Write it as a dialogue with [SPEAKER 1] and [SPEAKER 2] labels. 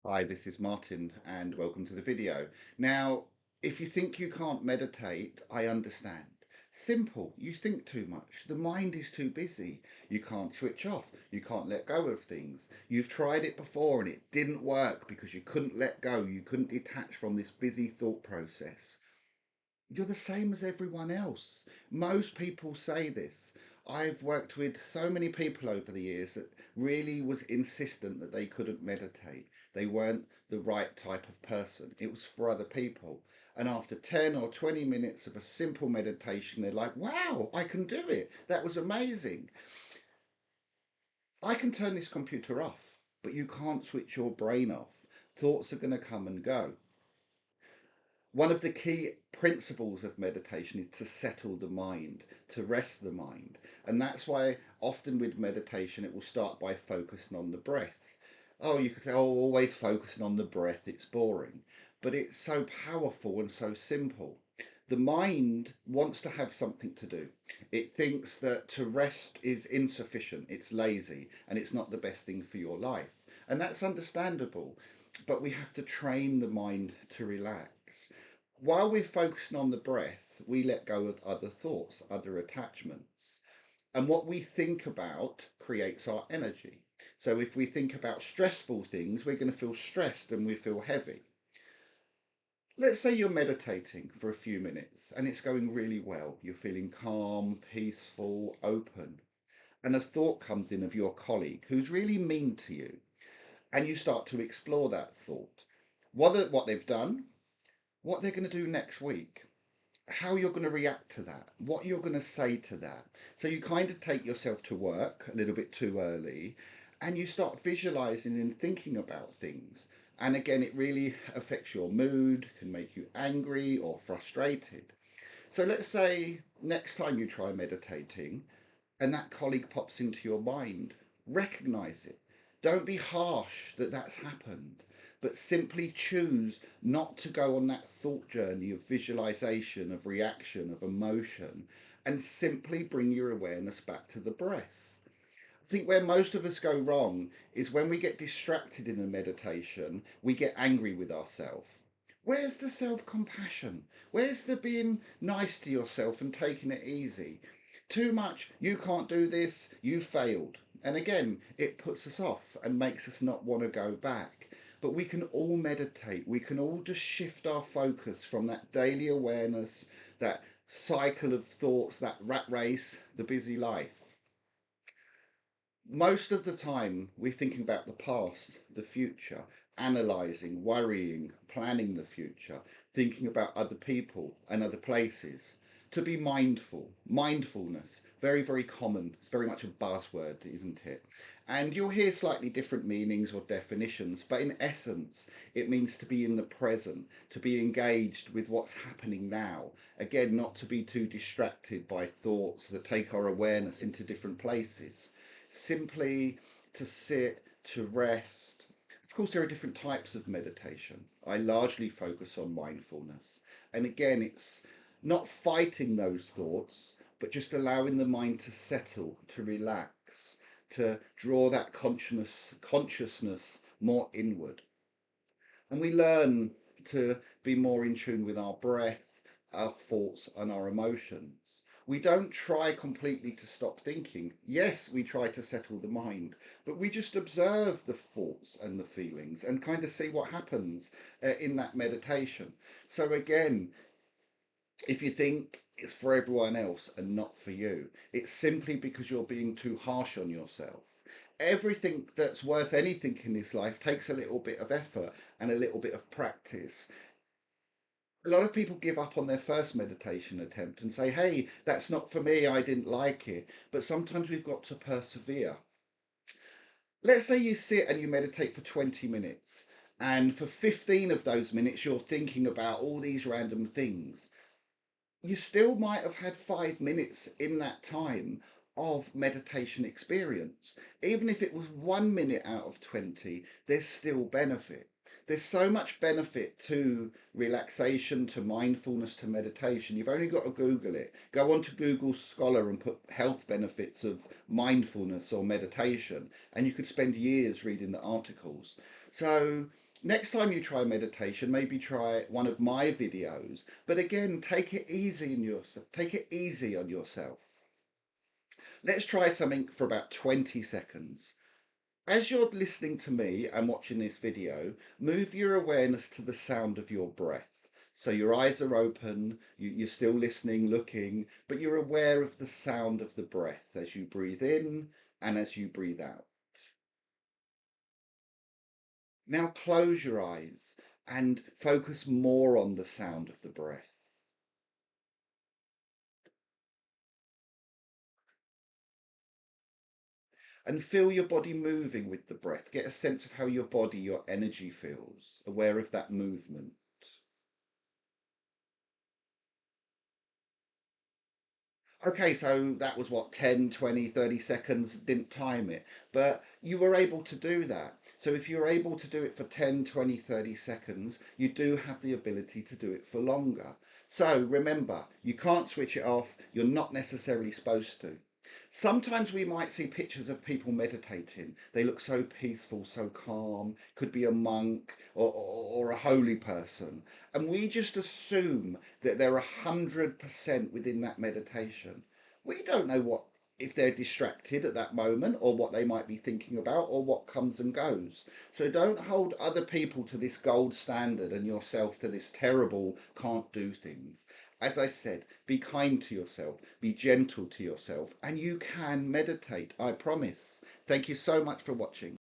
[SPEAKER 1] Hi, this is Martin and welcome to the video. Now, if you think you can't meditate, I understand. Simple, you think too much. The mind is too busy. You can't switch off. You can't let go of things. You've tried it before and it didn't work because you couldn't let go. You couldn't detach from this busy thought process. You're the same as everyone else. Most people say this. I've worked with so many people over the years that really was insistent that they couldn't meditate. They weren't the right type of person. It was for other people. And after 10 or 20 minutes of a simple meditation, they're like, wow, I can do it. That was amazing. I can turn this computer off, but you can't switch your brain off. Thoughts are going to come and go. One of the key principles of meditation is to settle the mind, to rest the mind. And that's why often with meditation it will start by focusing on the breath. Oh, you could say, oh, always focusing on the breath, it's boring. But it's so powerful and so simple. The mind wants to have something to do. It thinks that to rest is insufficient, it's lazy, and it's not the best thing for your life. And that's understandable, but we have to train the mind to relax. While we're focusing on the breath, we let go of other thoughts, other attachments. And what we think about creates our energy. So if we think about stressful things, we're going to feel stressed and we feel heavy. Let's say you're meditating for a few minutes and it's going really well. You're feeling calm, peaceful, open. And a thought comes in of your colleague who's really mean to you. And you start to explore that thought. What they've done, what they're going to do next week, how you're going to react to that, what you're going to say to that. So you kind of take yourself to work a little bit too early and you start visualizing and thinking about things. And again, it really affects your mood, can make you angry or frustrated. So let's say next time you try meditating and that colleague pops into your mind, recognize it. Don't be harsh that that's happened, but simply choose not to go on that thought journey of visualization, of reaction, of emotion, and simply bring your awareness back to the breath. I think where most of us go wrong is when we get distracted in a meditation, we get angry with ourselves. Where's the self compassion? Where's the being nice to yourself and taking it easy? Too much, you can't do this, you failed. And again, it puts us off and makes us not want to go back. But we can all meditate. We can all just shift our focus from that daily awareness, that cycle of thoughts, that rat race, the busy life. Most of the time we're thinking about the past, the future, analysing, worrying, planning the future, thinking about other people and other places. To be mindful, mindfulness, very, very common. It's very much a buzzword, isn't it? And you'll hear slightly different meanings or definitions, but in essence, it means to be in the present, to be engaged with what's happening now. Again, not to be too distracted by thoughts that take our awareness into different places, simply to sit, to rest. Of course, there are different types of meditation. I largely focus on mindfulness. And again, it's not fighting those thoughts, but just allowing the mind to settle, to relax, to draw that consciousness more inward. And we learn to be more in tune with our breath, our thoughts, and our emotions. We don't try completely to stop thinking. Yes, we try to settle the mind, but we just observe the thoughts and the feelings and kind of see what happens in that meditation. So, again, if you think it's for everyone else and not for you, it's simply because you're being too harsh on yourself. Everything that's worth anything in this life takes a little bit of effort and a little bit of practice. A lot of people give up on their first meditation attempt and say, hey, that's not for me, I didn't like it. But sometimes we've got to persevere. Let's say you sit and you meditate for 20 minutes, and for 15 of those minutes, you're thinking about all these random things. You still might have had 5 minutes in that time of meditation experience. Even if it was 1 minute out of 20, there's still benefit. There's so much benefit to relaxation, to mindfulness, to meditation. You've only got to Google it. Go on to Google Scholar and put health benefits of mindfulness or meditation, and you could spend years reading the articles. So Next time you try meditation, maybe try one of my videos, but again, take it easy on yourself. Let's try something for about 20 seconds. As you're listening to me and watching this video, move your awareness to the sound of your breath. So your eyes are open, you're still listening, looking, but you're aware of the sound of the breath as you breathe in and as you breathe out. Now close your eyes and focus more on the sound of the breath. And feel your body moving with the breath. Get a sense of how your body, your energy feels, aware of that movement. Okay, so that was what, 10, 20, 30 seconds, didn't time it, but you were able to do that. So if you're able to do it for 10, 20, 30 seconds, you do have the ability to do it for longer. So remember, you can't switch it off, you're not necessarily supposed to. Sometimes we might see pictures of people meditating. They look so peaceful, so calm, could be a monk or a holy person. And we just assume that they're 100% within that meditation. We don't know what if they're distracted at that moment or what they might be thinking about or what comes and goes. So don't hold other people to this gold standard and yourself to this terrible can't do things. As I said, be kind to yourself, be gentle to yourself, and you can meditate, I promise. Thank you so much for watching.